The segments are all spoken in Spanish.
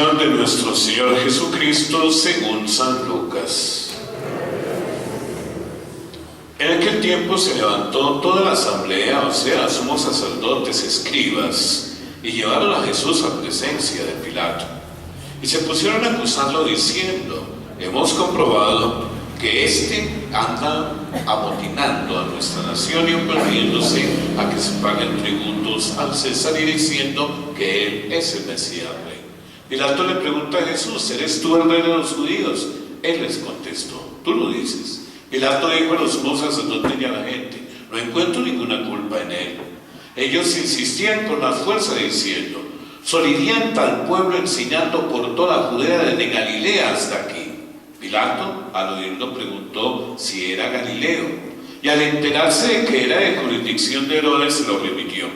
Proclamación de nuestro Señor Jesucristo según San Lucas. En aquel tiempo se levantó toda la asamblea, o sea, sumos sacerdotes, escribas, y llevaron a Jesús a presencia de Pilato. Y se pusieron a acusarlo diciendo: hemos comprobado que éste anda amotinando a nuestra nación y oponiéndose a que se paguen tributos al César y diciendo que él es el Mesías Rey. Pilato le pregunta a Jesús: ¿eres tú el rey de los judíos? Él les contestó: tú lo dices. Pilato dijo a los sumos sacerdotes y a la gente: no encuentro ninguna culpa en él. Ellos insistían con la fuerza diciendo: solivianta al pueblo enseñando por toda Judea desde Galilea hasta aquí. Pilato, al oírlo, preguntó si era Galileo, y al enterarse de que era de jurisdicción de Herodes, se lo remitió.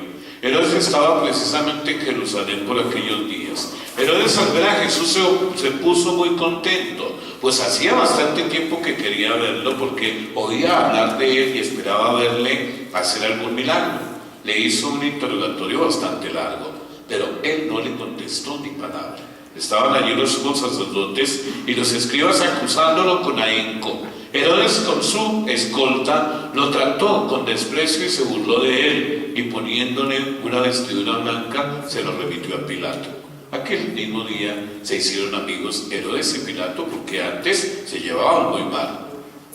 Herodes estaba precisamente en Jerusalén por aquellos días. Herodes, al ver a Jesús, se puso muy contento, pues hacía bastante tiempo que quería verlo, porque oía hablar de él y esperaba verle hacer algún milagro. Le hizo un interrogatorio bastante largo, pero él no le contestó ni palabra. Estaban allí los sumos sacerdotes y los escribas acusándolo con ahínco. Herodes, con su escolta, lo trató con desprecio y se burló de él, y poniéndole una vestidura blanca, se lo remitió a Pilato. Aquel mismo día se hicieron amigos Herodes y Pilato, porque antes se llevaban muy mal.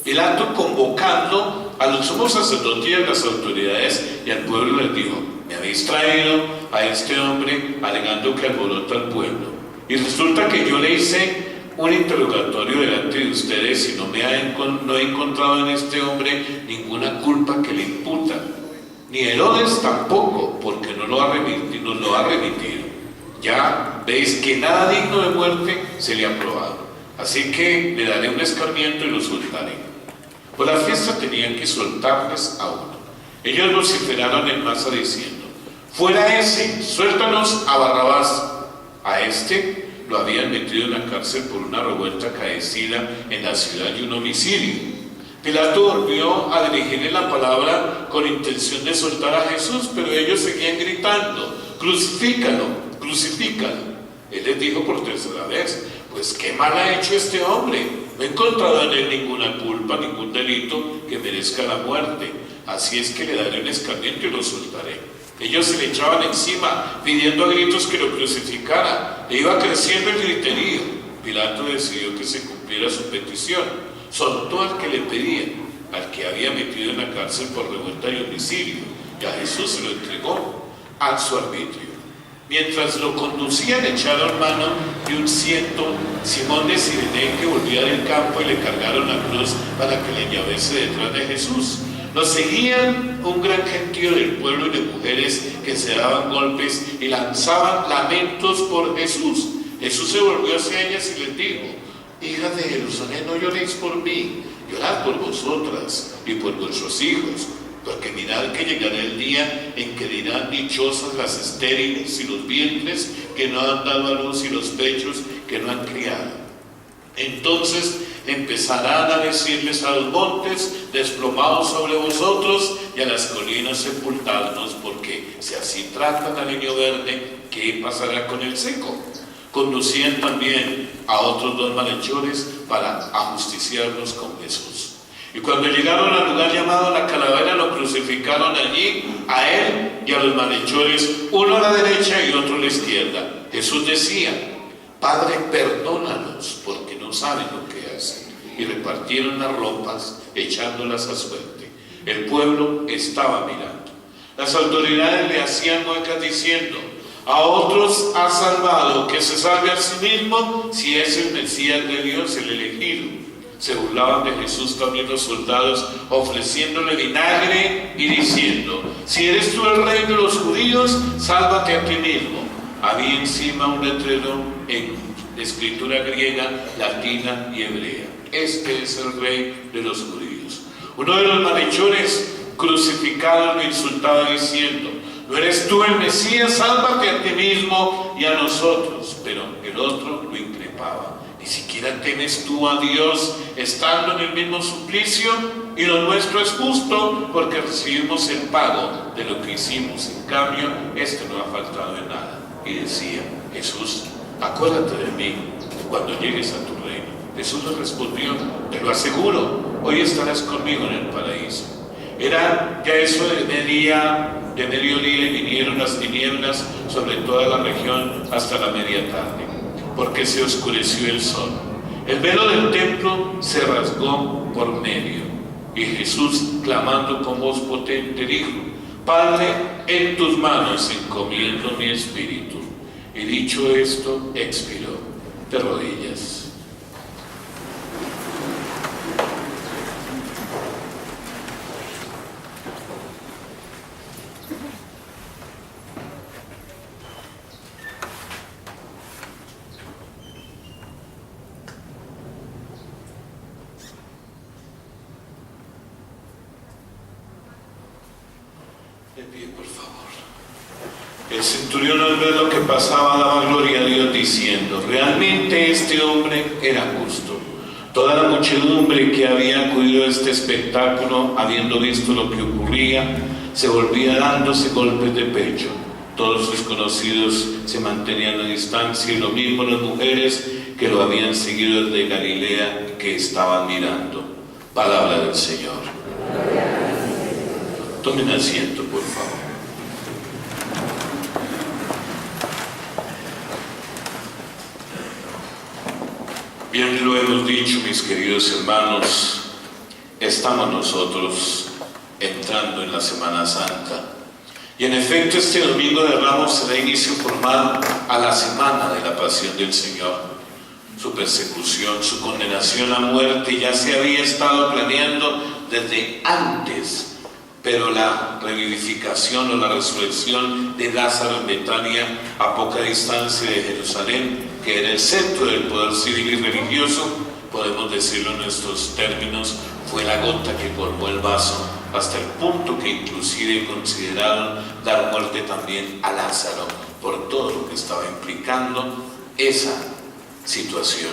Pilato, convocando a los sumos sacerdotes y a las autoridades y al pueblo, les dijo: me habéis traído a este hombre alegando que alborota al pueblo. Y resulta que yo le hice un interrogatorio delante de ustedes y no he encontrado en este hombre ninguna culpa que le imputan. Ni Herodes tampoco, porque nos lo ha remitido. Ya veis que nada digno de muerte se le ha probado. Así que le daré un escarmiento y lo soltaré. Por la fiesta tenían que soltarles a uno. Ellos vociferaron en masa diciendo: fuera ese, suéltanos a Barrabás. A este lo habían metido en la cárcel por una revuelta acaecida en la ciudad y un homicidio. Pilato volvió a dirigirle la palabra con intención de soltar a Jesús, pero ellos seguían gritando: crucifícalo, crucifícalo. Él les dijo por tercera vez: pues qué mal ha hecho este hombre. No he encontrado en él ninguna culpa, ningún delito que merezca la muerte. Así es que le daré un escarmiento y lo soltaré. Ellos se le echaban encima, pidiendo a gritos que lo crucificara. E iba creciendo el griterío. Pilato decidió que se cumpliera su petición. Soltó al que le pedía, al que había metido en la cárcel por revuelta y homicidio, y a Jesús se lo entregó a su arbitrio. Mientras lo conducían, echaron mano de un ciento, Simón de Cirene, que volvía del campo, y le cargaron la cruz para que le llevase detrás de Jesús. Lo seguían un gran gentío del pueblo y de mujeres que se daban golpes y lanzaban lamentos por Jesús. Jesús se volvió hacia ellas y les dijo: hijas de Jerusalén, no lloréis por mí, llorad por vosotras y por vuestros hijos, porque mirad que llegará el día en que dirán: dichosas las estériles y los vientres que no han dado a luz y los pechos que no han criado. Entonces empezarán a decirles a los montes: desplomados sobre vosotros, y a las colinas: sepultadnos, porque si así tratan al leño verde, ¿qué pasará con el seco? Conducían también a otros dos malhechores para ajusticiarlos con Jesús. Y cuando llegaron al lugar llamado La Calavera, lo crucificaron allí, a él y a los malhechores, uno a la derecha y otro a la izquierda. Jesús decía: Padre, perdónalos, porque no saben lo que hacen. Y repartieron las ropas, echándolas a suerte. El pueblo estaba mirando. Las autoridades le hacían muecas diciendo: a otros ha salvado, que se salve a sí mismo, si es el Mesías de Dios, el elegido. Se burlaban de Jesús también los soldados, ofreciéndole vinagre y diciendo: si eres tú el rey de los judíos, sálvate a ti mismo. Había encima un letrero en escritura griega, latina y hebrea: este es el rey de los judíos. Uno de los malhechores crucificados lo insultaba diciendo: no eres tú el Mesías, sálvate a ti mismo y a nosotros. Pero el otro lo increpaba: ¿ni siquiera temes tú a Dios estando en el mismo suplicio? Y lo nuestro es justo, porque recibimos el pago de lo que hicimos. En cambio, este no ha faltado en nada. Y decía: Jesús, acuérdate de mí cuando llegues a tu reino. Jesús le respondió, te lo aseguro, hoy estarás conmigo en el paraíso. Era ya eso de mediodía y vinieron las tinieblas sobre toda la región hasta la media tarde, porque se oscureció el sol. El velo del templo se rasgó por medio, y Jesús, clamando con voz potente, dijo, Padre, en tus manos encomiendo mi espíritu. Y dicho esto, expiró. De rodillas. De pie, por favor. El centurión, al ver lo que pasaba, daba gloria a Dios diciendo, realmente este hombre era justo. Toda la muchedumbre que había acudido a este espectáculo, habiendo visto lo que ocurría, se volvía dándose golpes de pecho. Todos sus conocidos se mantenían a distancia, y lo mismo las mujeres que lo habían seguido desde Galilea, que estaban mirando. Palabra del Señor. Tomen asiento, por favor. Bien lo hemos dicho, mis queridos hermanos, estamos nosotros entrando en la Semana Santa. Y en efecto, este domingo de Ramos se da inicio formal a la semana de la pasión del Señor. Su persecución, su condenación a muerte ya se había estado planeando desde antes. Pero la revivificación o la resurrección de Lázaro en Betania, a poca distancia de Jerusalén, que era el centro del poder civil y religioso, podemos decirlo en nuestros términos, fue la gota que colmó el vaso, hasta el punto que inclusive consideraron dar muerte también a Lázaro, por todo lo que estaba implicando esa situación.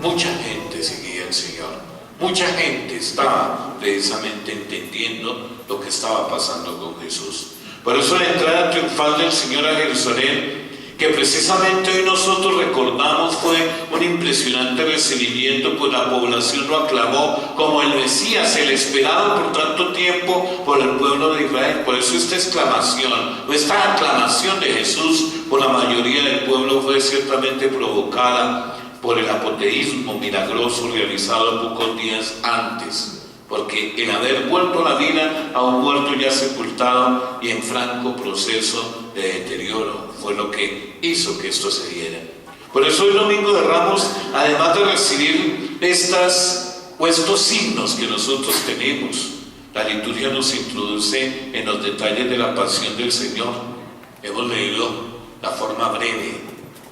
Mucha gente seguía al Señor. Mucha gente estaba precisamente entendiendo lo que estaba pasando con Jesús. Por eso la entrada triunfal del Señor a Jerusalén, que precisamente hoy nosotros recordamos, fue un impresionante recibimiento, pues la población lo aclamó como el Mesías, el esperado por tanto tiempo por el pueblo de Israel. Por eso esta exclamación, o esta aclamación de Jesús por la mayoría del pueblo fue ciertamente provocada por el apoteísmo milagroso realizado pocos días antes, porque el haber vuelto a la vida a un muerto ya sepultado y en franco proceso de deterioro fue lo que hizo que esto se diera. Por eso el Domingo de Ramos, además de recibir estos signos que nosotros tenemos, la liturgia nos introduce en los detalles de la pasión del Señor. Hemos leído la forma breve,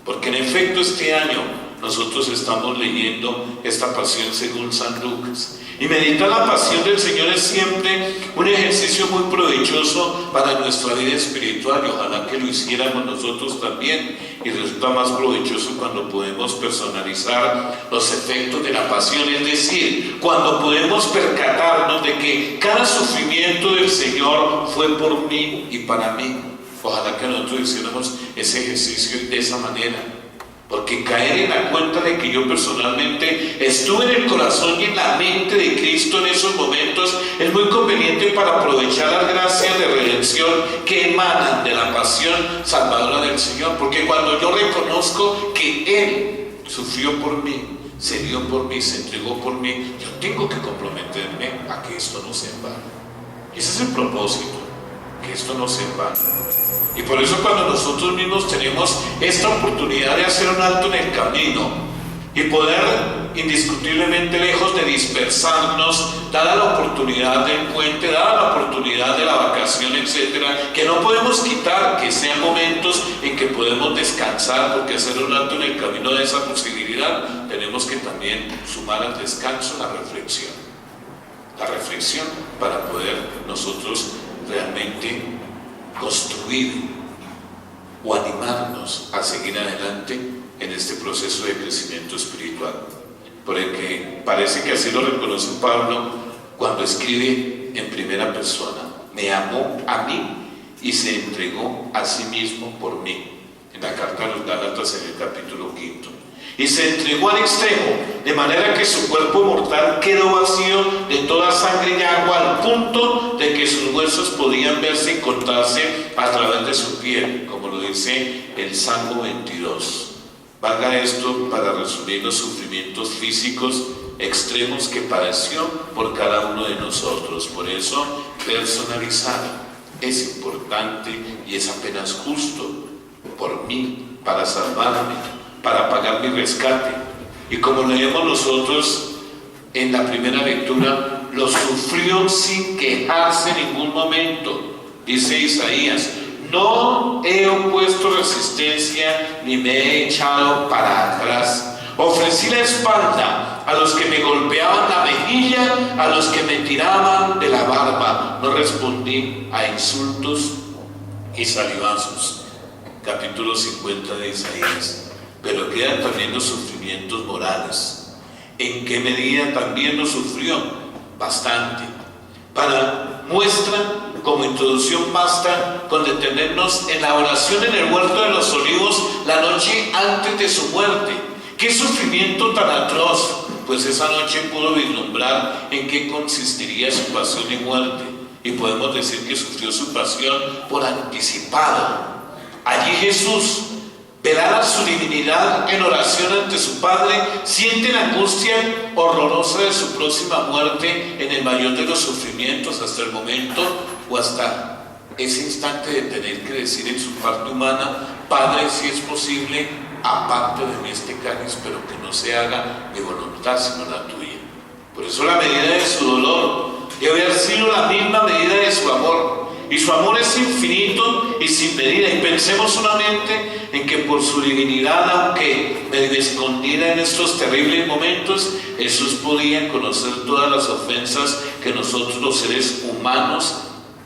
porque en efecto este año nosotros estamos leyendo esta pasión según San Lucas. Y meditar la pasión del Señor es siempre un ejercicio muy provechoso para nuestra vida espiritual, y ojalá que lo hiciéramos nosotros también. Y resulta más provechoso cuando podemos personalizar los efectos de la pasión, es decir, cuando podemos percatarnos de que cada sufrimiento del Señor fue por mí y para mí. Ojalá que nosotros hiciéramos ese ejercicio de esa manera. Porque caer en la cuenta de que yo personalmente estuve en el corazón y en la mente de Cristo en esos momentos es muy conveniente para aprovechar las gracias de redención que emanan de la pasión salvadora del Señor. Porque cuando yo reconozco que Él sufrió por mí, se dio por mí, se entregó por mí, yo tengo que comprometerme a que esto no sea en vano. Ese es el propósito, que esto no sea en vano. Y por eso cuando nosotros mismos tenemos esta oportunidad de hacer un alto en el camino y poder indiscutiblemente, lejos de dispersarnos, dada la oportunidad del puente, dada la oportunidad de la vacación, etcétera, que no podemos quitar que sean momentos en que podemos descansar, porque hacer un alto en el camino de esa posibilidad, tenemos que también sumar al descanso la reflexión para poder nosotros realmente construir o animarnos a seguir adelante en este proceso de crecimiento espiritual. Porque parece que así lo reconoce Pablo cuando escribe en primera persona: me amó a mí y se entregó a sí mismo por mí. en la carta a los Gálatas en el capítulo 5. Y se entregó al extremo, de manera que su cuerpo mortal quedó vacío de toda sangre y agua, al punto de que sus huesos podían verse y contarse a través de su piel, como lo dice el Salmo 22. Valga esto para resumir los sufrimientos físicos extremos que padeció por cada uno de nosotros. Por eso, personalizar es importante y es apenas justo por mí, para salvarme, para pagar mi rescate. Y como leemos nosotros en la primera lectura, lo sufrió sin quejarse en ningún momento. Dice Isaías: no he opuesto resistencia ni me he echado para atrás. Ofrecí la espalda a los que me golpeaban la mejilla, a los que me tiraban de la barba. No respondí a insultos y salivazos. Capítulo 50 de Isaías. Pero quedan también los sufrimientos morales. ¿En qué medida también lo sufrió? Bastante. Para muestra, como introducción, basta con detenernos en la oración en el huerto de los olivos la noche antes de su muerte. ¡Qué sufrimiento tan atroz! Pues esa noche pudo vislumbrar en qué consistiría su pasión y muerte. Y podemos decir que sufrió su pasión por anticipado. Allí Jesús, velada su divinidad en oración ante su Padre, siente la angustia horrorosa de su próxima muerte en el mayor de los sufrimientos hasta el momento o hasta ese instante de tener que decir en su parte humana: Padre, si es posible, aparte de mí este cáliz, pero que no se haga mi voluntad sino la tuya. Por eso la medida de su dolor debe haber sido la misma medida de su amor. Y su amor es infinito y sin medida. Y pensemos solamente en que por su divinidad, aunque medio escondida en estos terribles momentos, Jesús podía conocer todas las ofensas que nosotros los seres humanos,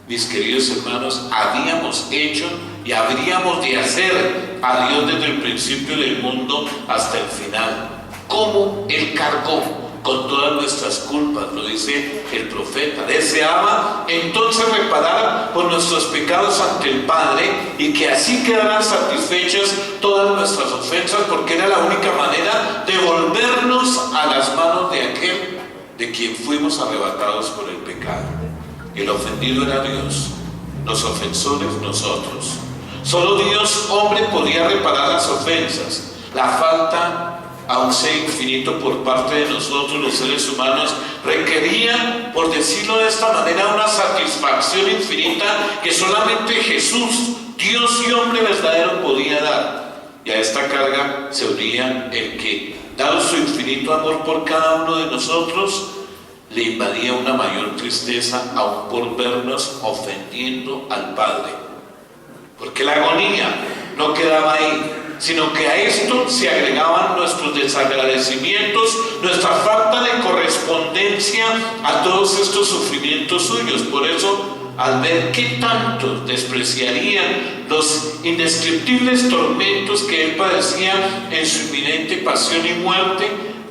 mis queridos hermanos, habíamos hecho y habríamos de hacer a Dios desde el principio del mundo hasta el final. ¿Cómo Él cargó con todas nuestras culpas? Lo dice el profeta: deseaba entonces reparar por nuestros pecados ante el Padre, y que así quedaran satisfechas todas nuestras ofensas, porque era la única manera de volvernos a las manos de aquel de quien fuimos arrebatados por el pecado. El ofendido era Dios, los ofensores nosotros. Solo Dios hombre podía reparar las ofensas. La falta a un ser infinito por parte de nosotros los seres humanos requería, por decirlo de esta manera, una satisfacción infinita que solamente Jesús, Dios y hombre verdadero, podía dar. Y a esta carga se unía el que, dado su infinito amor por cada uno de nosotros, le invadía una mayor tristeza aún por vernos ofendiendo al Padre. Porque la agonía no quedaba ahí, sino que a esto se agregaban nuestros desagradecimientos, nuestra falta de correspondencia a todos estos sufrimientos suyos. Por eso, al ver qué tanto despreciarían los indescriptibles tormentos que él padecía en su inminente pasión y muerte,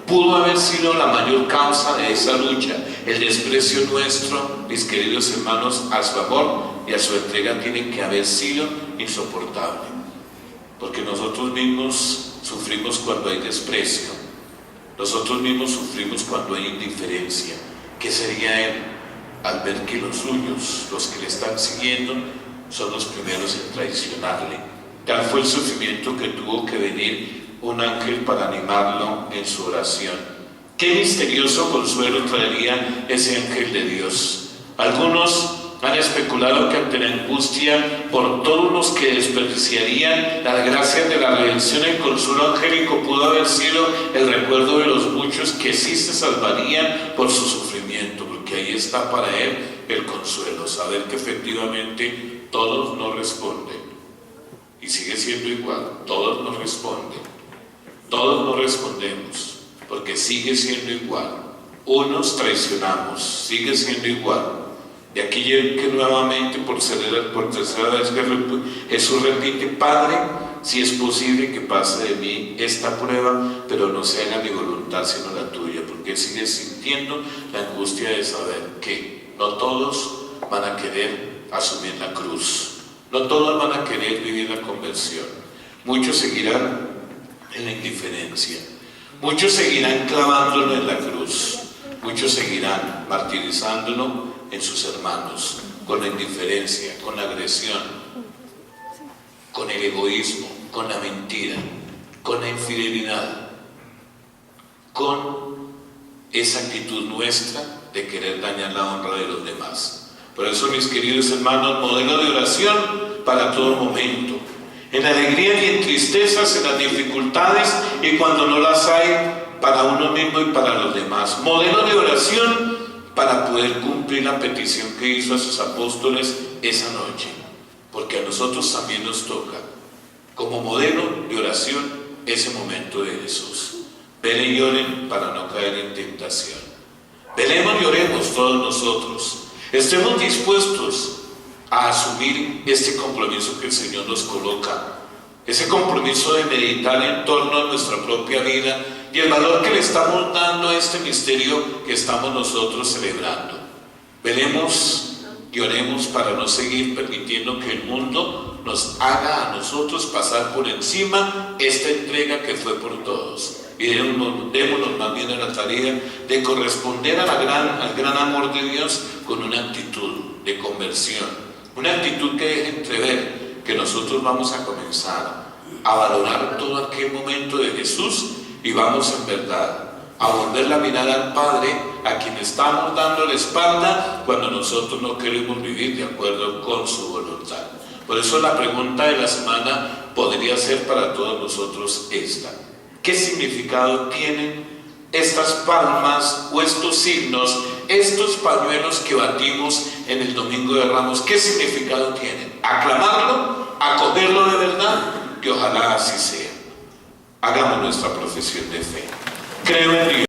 pudo haber sido la mayor causa de esa lucha. El desprecio nuestro, mis queridos hermanos, a su amor y a su entrega tienen que haber sido insoportable. Porque nosotros mismos sufrimos cuando hay desprecio. Nosotros mismos sufrimos cuando hay indiferencia. ¿Qué sería él al ver que los suyos, los que le están siguiendo, son los primeros en traicionarle? Tal fue el sufrimiento que tuvo que venir un ángel para animarlo en su oración. Qué misterioso consuelo traería ese ángel de Dios. Algunos han especulado que ante la angustia por todos los que desperdiciarían las gracias de la redención, el consuelo angélico pudo haber sido el recuerdo de los muchos que sí se salvarían por su sufrimiento, porque ahí está para él el consuelo, saber que efectivamente todos no responden. Y sigue siendo igual, todos no responden. Todos no respondemos, porque sigue siendo igual. Unos traicionamos, sigue siendo igual. De aquí que nuevamente por tercera vez Jesús repite: Padre, si es posible que pase de mí esta prueba, pero no se haga mi voluntad sino la tuya, porque sigue sintiendo la angustia de saber que no todos van a querer asumir la cruz, no todos van a querer vivir la conversión, Muchos seguirán en la indiferencia. Muchos seguirán clavándolo en la cruz. Muchos seguirán martirizándolo en sus hermanos, con la indiferencia, con la agresión, con el egoísmo, con la mentira, con la infidelidad, con esa actitud nuestra de querer dañar la honra de los demás. Por eso, mis queridos hermanos, modelo de oración para todo momento, en alegría y en tristezas, en las dificultades y cuando no las hay, para uno mismo y para los demás. Modelo de oración para poder cumplir la petición que hizo a sus apóstoles esa noche, porque a nosotros también nos toca, como modelo de oración, ese momento de Jesús. Velen y oren para no caer en tentación. Velemos y oremos todos nosotros. Estemos dispuestos a asumir este compromiso que el Señor nos coloca, ese compromiso de meditar en torno a nuestra propia vida y el valor que le estamos dando a este misterio que estamos nosotros celebrando. Velemos y oremos para no seguir permitiendo que el mundo nos haga a nosotros pasar por encima esta entrega que fue por todos. Y démonos más bien a la tarea de corresponder al gran amor de Dios con una actitud de conversión, una actitud que deje entrever que nosotros vamos a comenzar a valorar todo aquel momento de Jesús y vamos en verdad a volver la mirada al Padre, a quien estamos dando la espalda cuando nosotros no queremos vivir de acuerdo con su voluntad. Por eso la pregunta de la semana podría ser para todos nosotros esta: ¿qué significado tienen estas palmas o estos signos, estos pañuelos que batimos en el Domingo de Ramos? ¿Qué significado tienen? ¿Aclamarlo? ¿Acogerlo de verdad? Que ojalá así sea. Hagamos nuestra profesión de fe. Creo en Dios.